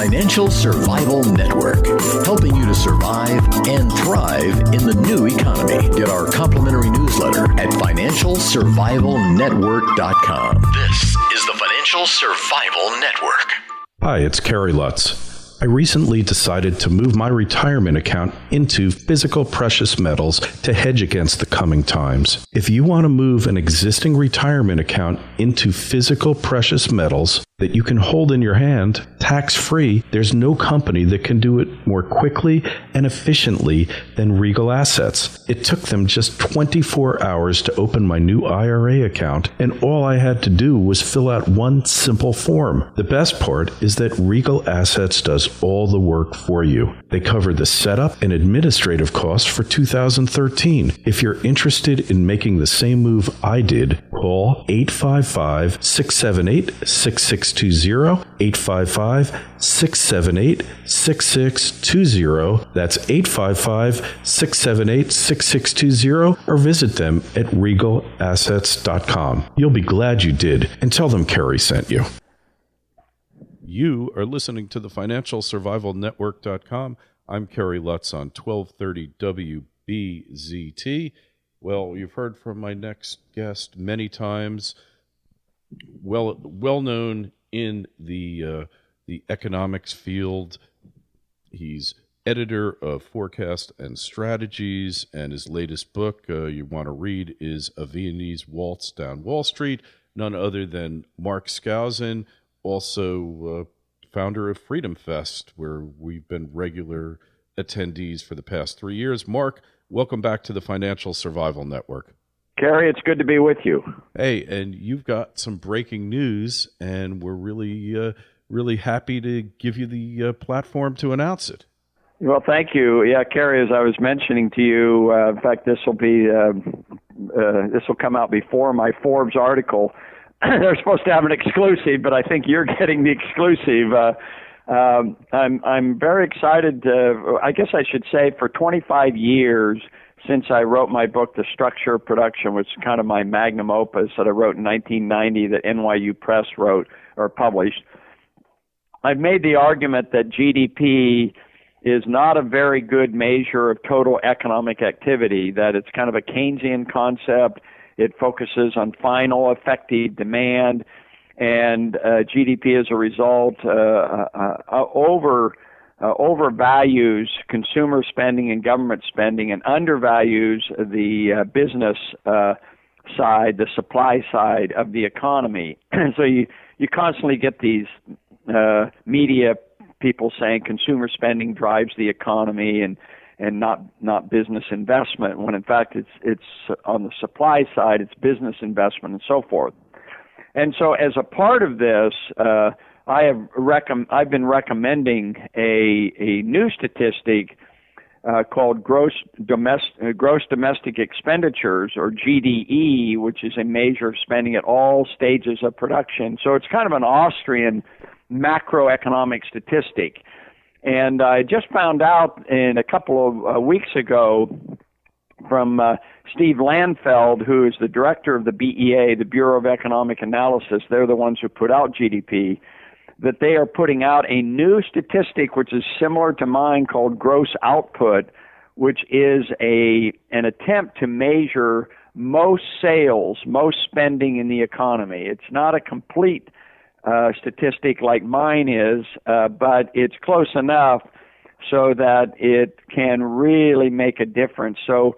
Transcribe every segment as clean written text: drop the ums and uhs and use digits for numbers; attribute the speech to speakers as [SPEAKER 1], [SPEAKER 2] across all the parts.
[SPEAKER 1] Financial Survival Network, helping you to survive and thrive in the new economy. Get our complimentary newsletter at financialsurvivalnetwork.com. This is the Financial Survival Network.
[SPEAKER 2] Hi, it's Kerry Lutz. I recently decided to move my retirement account into physical precious metals to hedge against the coming times. If you want to move an existing retirement account into physical precious metals that you can hold in your hand, tax-free, there's no company that can do it more quickly and efficiently than Regal Assets. It took them just 24 hours to open my new IRA account, and all I had to do was fill out one simple form. The best part is that Regal Assets does all the work for you. They cover the setup and administrative costs for 2013. If you're interested in making the same move I did, call 855-678-6620, 855-678-6620. That's 855-678-6620, or visit them at regalassets.com. You'll be glad you did, and tell them Kerry sent you. You are listening to the FinancialSurvivalNetwork.com. I'm Kerry Lutz on 1230 WBZT. Well, you've heard from my next guest many times. Well known in the economics field. He's editor of Forecast and Strategies, and his latest book you want to read is A Viennese Waltz Down Wall Street. None other than Mark Skousen, also founder of Freedom Fest, where we've been regular attendees for the past 3 years. Mark, welcome back to the Financial Survival Network.
[SPEAKER 3] Kerry, it's good to be with you.
[SPEAKER 2] Hey, and you've got some breaking news, and we're really happy to give you the platform to announce it.
[SPEAKER 3] Well, thank you. Yeah, Kerry, as I was mentioning to you, in fact, this will come out before my Forbes article. They're supposed to have an exclusive, but I think you're getting the exclusive. I'm very excited. I guess I should say for 25 years since I wrote my book, The Structure of Production, which is kind of my magnum opus that I wrote in 1990 that NYU Press wrote or published, I've made the argument that GDP is not a very good measure of total economic activity, that it's kind of a Keynesian concept. It focuses on final effective demand, and GDP as a result overvalues consumer spending and government spending and undervalues the business side, the supply side of the economy. So you constantly get these media people saying consumer spending drives the economy and not business investment, when in fact it's on the supply side, it's business investment and so forth. And so as a part of this, I've been recommending a new statistic called Gross Domestic Expenditures, or GDE, which is a measure of spending at all stages of production. So it's kind of an Austrian macroeconomic statistic. And I just found out a couple of weeks ago from Steve Landfeld, who is the director of the BEA, the Bureau of Economic Analysis. They're the ones who put out GDP, that they are putting out a new statistic which is similar to mine called gross output, which is an attempt to measure most sales, most spending in the economy. It's not a complete statistic like mine is, but it's close enough so that it can really make a difference. So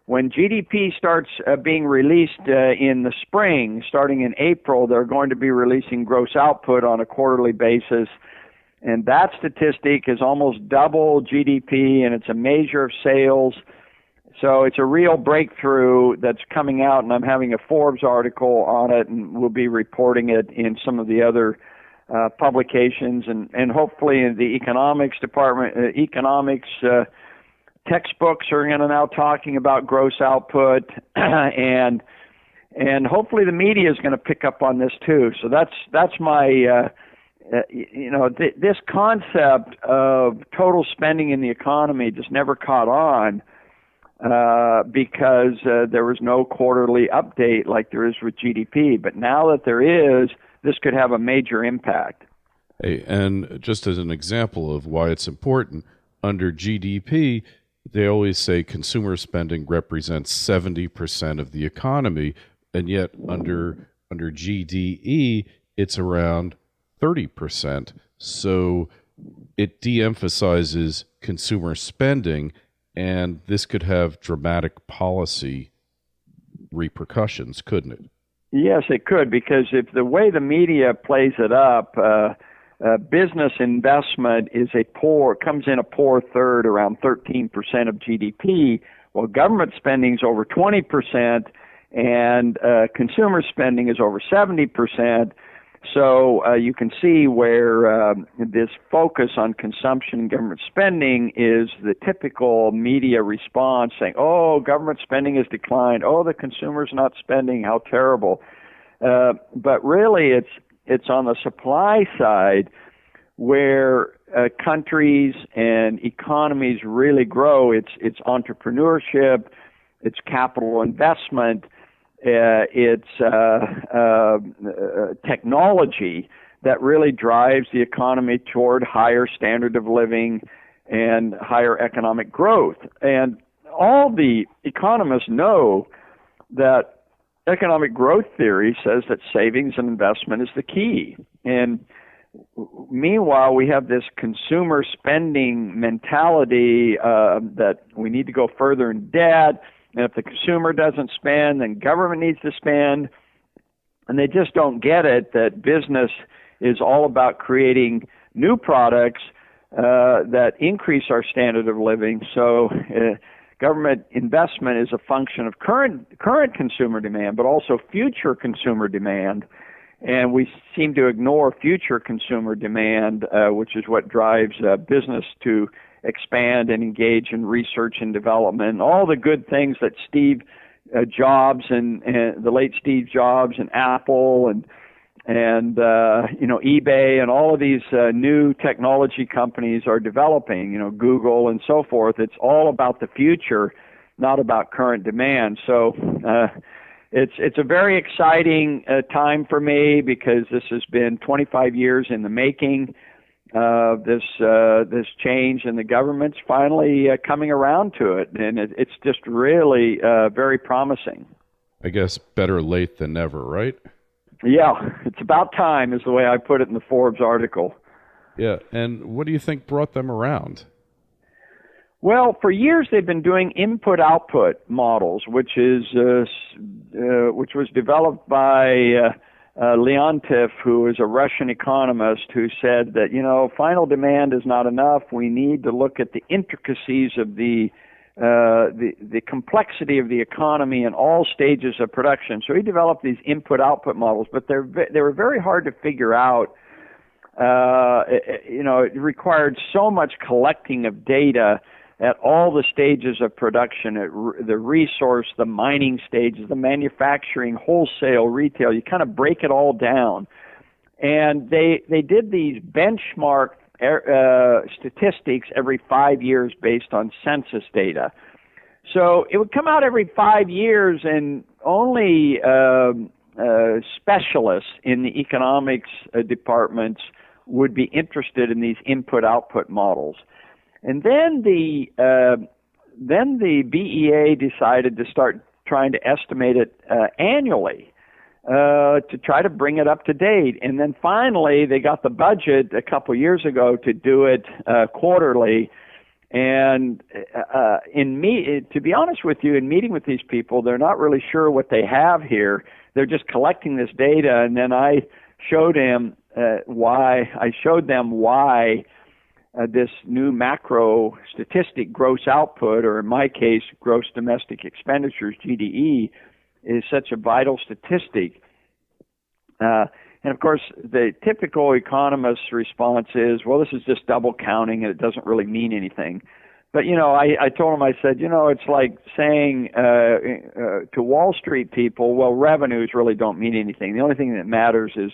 [SPEAKER 3] when GDP starts being released in the spring, starting in April, they're going to be releasing gross output on a quarterly basis. And that statistic is almost double GDP, and it's a measure of sales. So it's a real breakthrough that's coming out, and I'm having a Forbes article on it, and we'll be reporting it in some of the other publications, and hopefully in the economics department, textbooks are going to now talking about gross output, and hopefully the media is going to pick up on this too. So that's my this concept of total spending in the economy just never caught on because there was no quarterly update like there is with GDP. But now that there is, this could have a major impact.
[SPEAKER 2] Hey, and just as an example of why it's important, under GDP, they always say consumer spending represents 70% of the economy, and yet under GDE, it's around 30%. So it de-emphasizes consumer spending, and this could have dramatic policy repercussions, couldn't it?
[SPEAKER 3] Yes, it could, because if the way the media plays it up, business investment comes in a poor third, around 13% of GDP, while government spending is over 20%, and consumer spending is over 70%. So you can see where this focus on consumption and government spending is the typical media response, saying, oh, government spending has declined, oh, the consumer's not spending, how terrible. But really it's on the supply side where countries and economies really grow. It's entrepreneurship, it's capital investment, it's technology that really drives the economy toward higher standard of living and higher economic growth. And all the economists know that economic growth theory says that savings and investment is the key. And meanwhile, we have this consumer spending mentality that we need to go further in debt, and if the consumer doesn't spend, then government needs to spend. And they just don't get it that business is all about creating new products that increase our standard of living. So government investment is a function of current consumer demand, but also future consumer demand. And we seem to ignore future consumer demand, which is what drives business to expand and engage in research and development. All the good things that Steve Jobs and the late Steve Jobs and Apple and eBay and all of these new technology companies are developing, Google and so forth. It's all about the future, not about current demand. So it's a very exciting time for me, because this has been 25 years in the making. This change, and the government's finally coming around to it, and it's just really very promising.
[SPEAKER 2] I guess better late than never, right?
[SPEAKER 3] Yeah, it's about time, is the way I put it in the Forbes article.
[SPEAKER 2] Yeah, and what do you think brought them around?
[SPEAKER 3] Well, for years they've been doing input-output models, which was developed by Leontief, who is a Russian economist, who said that, final demand is not enough. We need to look at the intricacies of the complexity of the economy in all stages of production. So he developed these input-output models, but they were very hard to figure out. It required so much collecting of data at all the stages of production, at the resource, the mining stages, the manufacturing, wholesale, retail. You kind of break it all down. And they did these benchmark statistics every 5 years based on census data. So it would come out every 5 years, and only specialists in the economics departments would be interested in these input-output models. And then the BEA decided to start trying to estimate it annually to try to bring it up to date. And then finally, they got the budget a couple years ago to do it quarterly. And to be honest with you, in meeting with these people, they're not really sure what they have here. They're just collecting this data, and then I showed them why. This new macro statistic, gross output, or in my case, gross domestic expenditures, GDE, is such a vital statistic. And of course, the typical economist's response is, well, this is just double counting and it doesn't really mean anything. But, I told him, I said, it's like saying to Wall Street people, well, revenues really don't mean anything. The only thing that matters is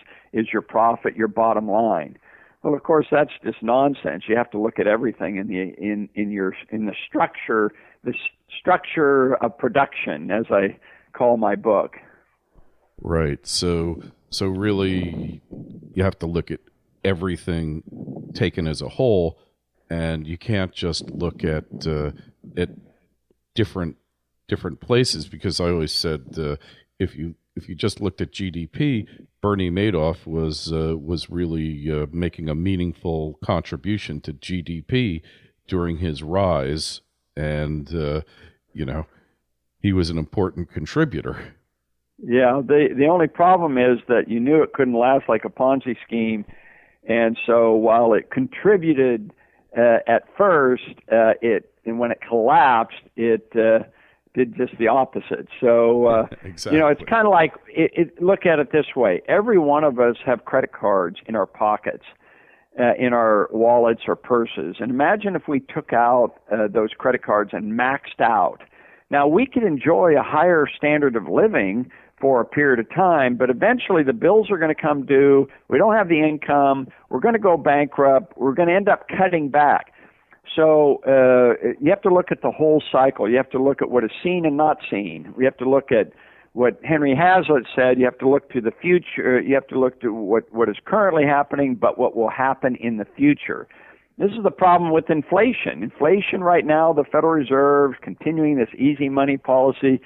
[SPEAKER 3] your profit, your bottom line. Well, of course, that's just nonsense. You have to look at everything in the structure of production, as I call my book.
[SPEAKER 2] Right. So really, you have to look at everything taken as a whole, and you can't just look at different places, because I always said if you just looked at GDP, Bernie Madoff was really making a meaningful contribution to GDP during his rise, and he was an important contributor.
[SPEAKER 3] Yeah, the only problem is that you knew it couldn't last like a Ponzi scheme, and so while it contributed at first, and when it collapsed, it did just the opposite. So,
[SPEAKER 2] exactly.
[SPEAKER 3] It's kind of like, look at it this way. Every one of us have credit cards in our pockets, in our wallets or purses. And imagine if we took out those credit cards and maxed out. Now, we could enjoy a higher standard of living for a period of time, but eventually the bills are going to come due. We don't have the income. We're going to go bankrupt. We're going to end up cutting back. So you have to look at the whole cycle. You have to look at what is seen and not seen. We have to look at what Henry Hazlitt said. You have to look to the future. You have to look to what is currently happening, but what will happen in the future. This is the problem with inflation. Inflation right now, the Federal Reserve continuing this easy money policy.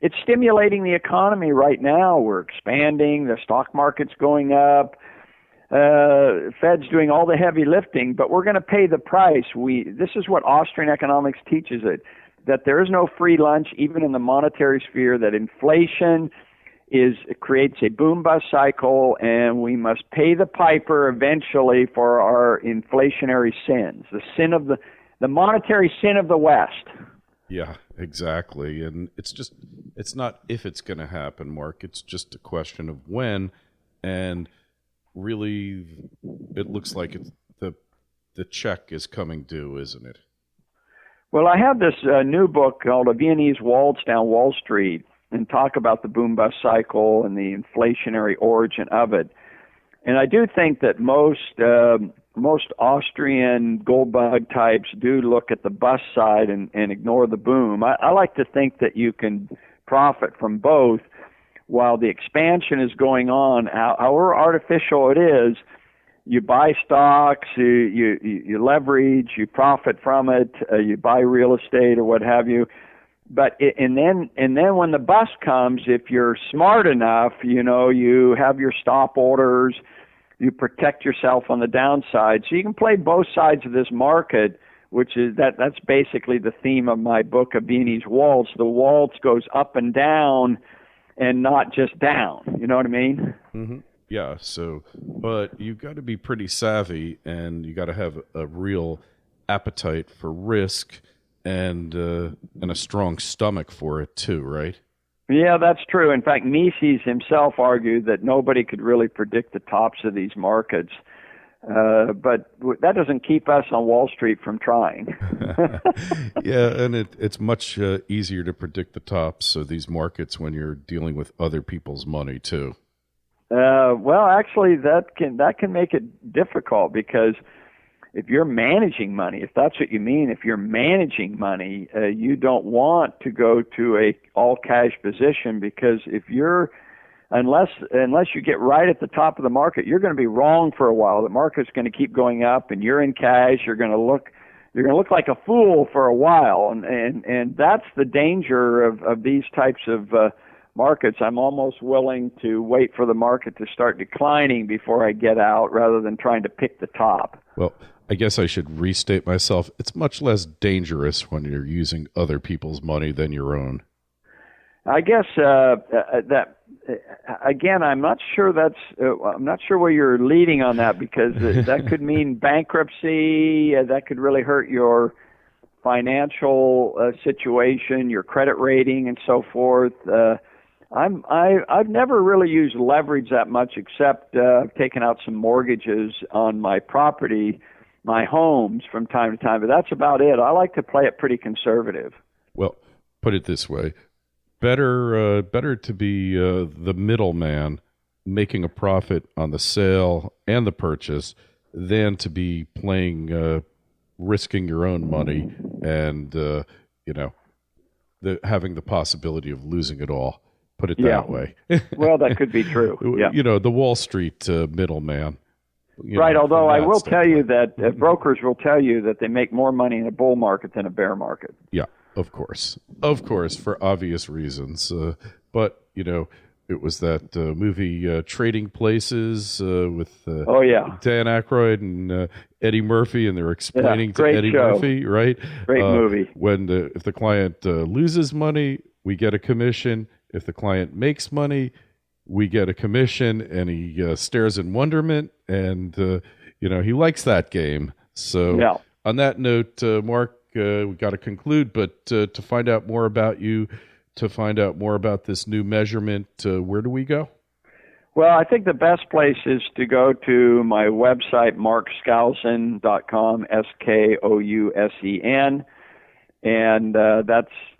[SPEAKER 3] It's stimulating the economy right now. We're expanding. The stock market's going up. Fed's doing all the heavy lifting, but we're going to pay the price. This is what Austrian economics teaches it, that there is no free lunch even in the monetary sphere, that inflation creates a boom-bust cycle, and we must pay the piper eventually for our inflationary sins, the monetary sin of the West.
[SPEAKER 2] Yeah, exactly. And it's not if it's going to happen, Mark. It's just a question of when. And really, it looks like the check is coming due, isn't it?
[SPEAKER 3] Well, I have this new book called A Viennese Waltz Down Wall Street, and talk about the boom-bust cycle and the inflationary origin of it. And I do think that most Austrian gold bug types do look at the bust side and ignore the boom. I like to think that you can profit from both while the expansion is going on. However artificial it is, you buy stocks, you leverage, you profit from it, you buy real estate or what have you. But and then when the bust comes, if you're smart enough, you have your stop orders, you protect yourself on the downside. So you can play both sides of this market, which is that's basically the theme of my book, A Viennese Waltz. The waltz goes up and down and not just down. You know what I mean?
[SPEAKER 2] Mm-hmm. Yeah. So, but you've got to be pretty savvy, and you got to have a real appetite for risk and a strong stomach for it too, right?
[SPEAKER 3] Yeah, that's true. In fact, Mises himself argued that nobody could really predict the tops of these markets. But that doesn't keep us on Wall Street from trying.
[SPEAKER 2] Yeah, and it's much easier to predict the tops of these markets when you're dealing with other people's money too.
[SPEAKER 3] Well, actually, that can make it difficult, because if you're managing money, if that's what you mean, if you're managing money, you don't want to go to a all cash position, because unless you get right at the top of the market, you're going to be wrong for a while. The market's going to keep going up, and you're in cash. You're going to look like a fool for a while, and that's the danger of these types of markets. I'm almost willing to wait for the market to start declining before I get out, rather than trying to pick the top.
[SPEAKER 2] Well, I guess I should restate myself. It's much less dangerous when you're using other people's money than your own.
[SPEAKER 3] I guess that again, I'm not sure where you're leading on that, because that could mean bankruptcy. That could really hurt your financial situation, your credit rating, and so forth. I've never really used leverage that much, except I've taken out some mortgages on my property, my homes, from time to time, but that's about it. I like to play it pretty conservative.
[SPEAKER 2] Well, put it this way. Better to be the middleman making a profit on the sale and the purchase than to be playing, risking your own money and, having the possibility of losing it all. Put it that way.
[SPEAKER 3] Well, that could be true. Yeah.
[SPEAKER 2] The Wall Street middleman.
[SPEAKER 3] Right, although I will tell you that brokers will tell you that they make more money in a bull market than a bear market.
[SPEAKER 2] Yeah, of course, for obvious reasons. But, it was that movie Trading Places with Dan Aykroyd and Eddie Murphy, and they're explaining to Eddie Murphy, right?
[SPEAKER 3] Great movie.
[SPEAKER 2] If the client loses money, we get a commission. If the client makes money, we get a commission. And he stares in wonderment, and he likes that game. So on that note, Mark, we got to conclude. But to find out more about you, to find out more about this new measurement, where do we go?
[SPEAKER 3] Well, I think the best place is to go to my website, markskousen.com, Skousen, and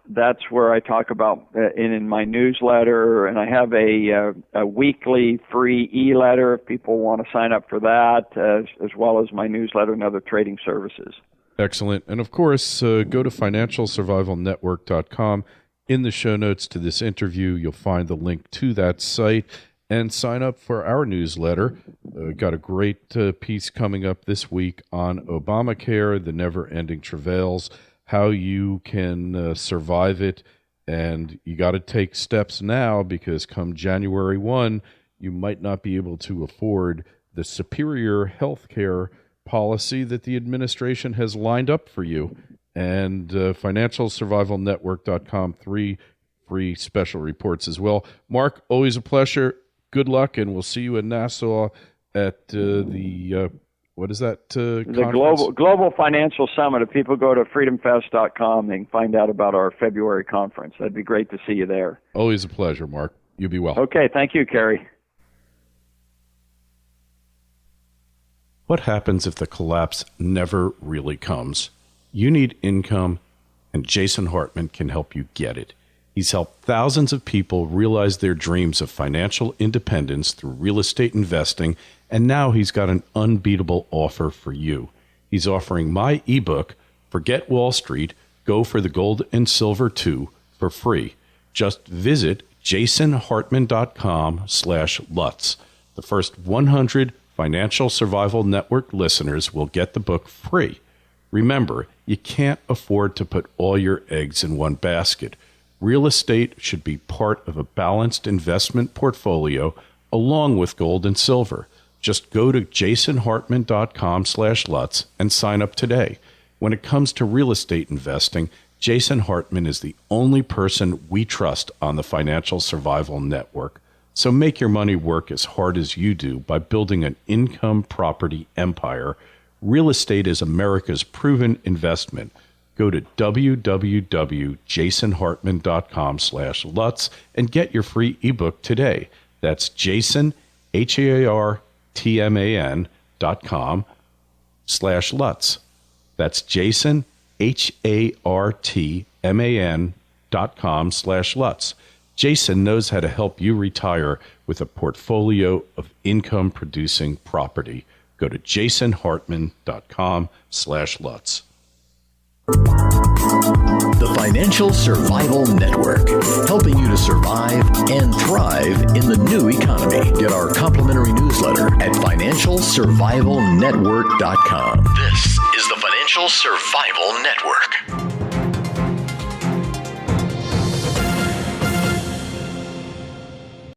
[SPEAKER 3] that's where I talk about in my newsletter, and I have a weekly free e-letter if people want to sign up for that, as well as my newsletter and other trading services. Excellent. And of course, go to financialsurvivalnetwork.com. In the show notes to this interview, you'll find the link to that site and sign up for our newsletter. Got a great piece coming up this week on Obamacare, the never-ending travails, how you can survive it. And you got to take steps now, because come January 1, you might not be able to afford the superior health care policy that the administration has lined up for you. And financialsurvivalnetwork.com, 3 free special reports as well. Mark, always a pleasure. Good luck, and we'll see you in Nassau at what is that conference? The Global Financial Summit. If people go to freedomfest.com, they can find out about our February conference. That'd be great to see you there.
[SPEAKER 2] Always a pleasure, Mark. You be well.
[SPEAKER 3] Okay, thank you, Kerry.
[SPEAKER 2] What happens if the collapse never really comes? You need income, and Jason Hartman can help you get it. He's helped thousands of people realize their dreams of financial independence through real estate investing, and now he's got an unbeatable offer for you. He's offering my ebook, Forget Wall Street, Go for the Gold and Silver Too, for free. Just visit jasonhartman.com/Lutz. The first 100 Financial Survival Network listeners will get the book free. Remember, you can't afford to put all your eggs in one basket. Real estate should be part of a balanced investment portfolio along with gold and silver. Just go to jasonhartman.com/Lutz and sign up today. When it comes to real estate investing, Jason Hartman is the only person we trust on the Financial Survival Network. So make your money work as hard as you do by building an income property empire. Real estate is America's proven investment. Go to www.jasonhartman.com/Lutz and get your free ebook today. That's Jason, HARTMAN.com/Lutz. That's Jason, HARTMAN.com/Lutz. Jason knows how to help you retire with a portfolio of income-producing property. Go to jasonhartman.com/Lutz.
[SPEAKER 1] The Financial Survival Network, helping you to survive and thrive in the new economy. Get our complimentary newsletter at financialsurvivalnetwork.com. This is the Financial Survival Network.